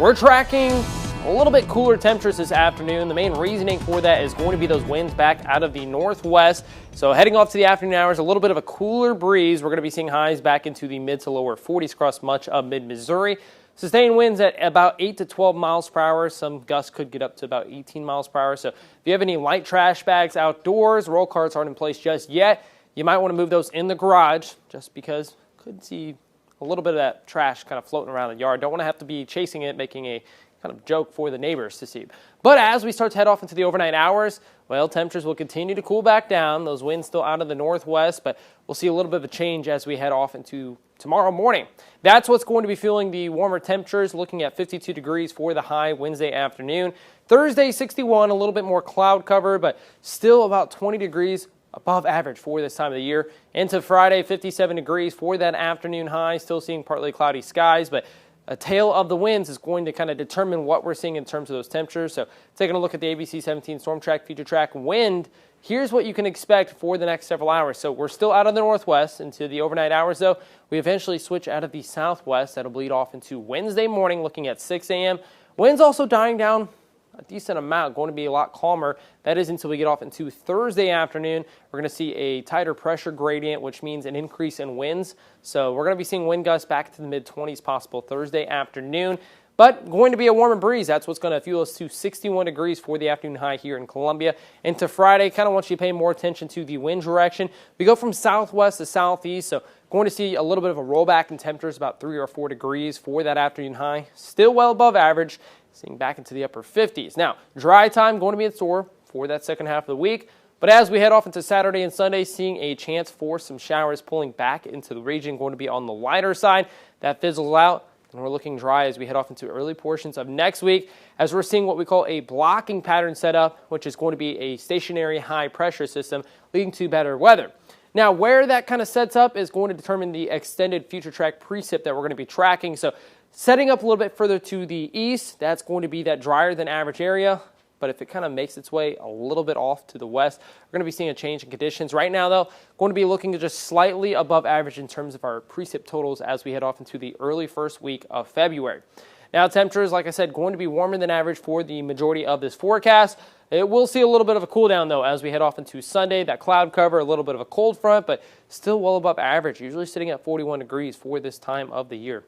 We're tracking a little bit cooler temperatures this afternoon. The main reasoning for that is going to be those winds back out of the northwest. So heading off to the afternoon hours, a little bit of a cooler breeze. We're going to be seeing highs back into the mid to lower 40s across much of mid-Missouri. Sustained winds at about 8 to 12 miles per hour. Some gusts could get up to about 18 miles per hour. So if you have any light trash bags outdoors, roll carts aren't in place just yet. You might want to move those in the garage just because could see a little bit of that trash kind of floating around the yard. Don't want to have to be chasing it, making a kind of joke for the neighbors to see. But as we start to head off into the overnight hours, well, temperatures will continue to cool back down. Those winds still out of the northwest, but we'll see a little bit of a change as we head off into tomorrow morning. That's what's going to be fueling the warmer temperatures, looking at 52 degrees for the high Wednesday afternoon. Thursday, 61, a little bit more cloud cover, but still about 20 degrees above average for this time of the year. Into Friday, 57 degrees for that afternoon high. Still seeing partly cloudy skies, but a tail of the winds is going to kind of determine what we're seeing in terms of those temperatures. So taking a look at the ABC 17 Storm Track Future Track wind, here's what you can expect for the next several hours. So we're still out of the northwest into the overnight hours, though. We eventually switch out of the southwest. That'll bleed off into Wednesday morning, looking at 6 a.m. Winds also dying down a decent amount, going to be a lot calmer. That is until we get off into Thursday afternoon. We're going to see a tighter pressure gradient, which means an increase in winds. So we're going to be seeing wind gusts back to the mid-20s possible Thursday afternoon. But going to be a warmer breeze. That's what's going to fuel us to 61 degrees for the afternoon high here in Columbia. Into Friday, kind of want you to pay more attention to the wind direction. We go from southwest to southeast, so going to see a little bit of a rollback in temperatures, about 3 or 4 degrees for that afternoon high. Still well above average, seeing back into the upper 50s. Now, dry time going to be in store for that second half of the week. But as we head off into Saturday and Sunday, seeing a chance for some showers pulling back into the region, going to be on the lighter side. That fizzles out, and we're looking dry as we head off into early portions of next week, as we're seeing what we call a blocking pattern setup, which is going to be a stationary high pressure system leading to better weather. Now, where that kind of sets up is going to determine the extended future track precip that we're going to be tracking. So setting up a little bit further to the east, that's going to be that drier than average area. But if it kind of makes its way a little bit off to the west, we're going to be seeing a change in conditions. Right now, though, going to be looking at just slightly above average in terms of our precip totals as we head off into the early first week of February. Now, temperatures, like I said, going to be warmer than average for the majority of this forecast. It will see a little bit of a cool down, though, as we head off into Sunday. That cloud cover, a little bit of a cold front, but still well above average, usually sitting at 41 degrees for this time of the year.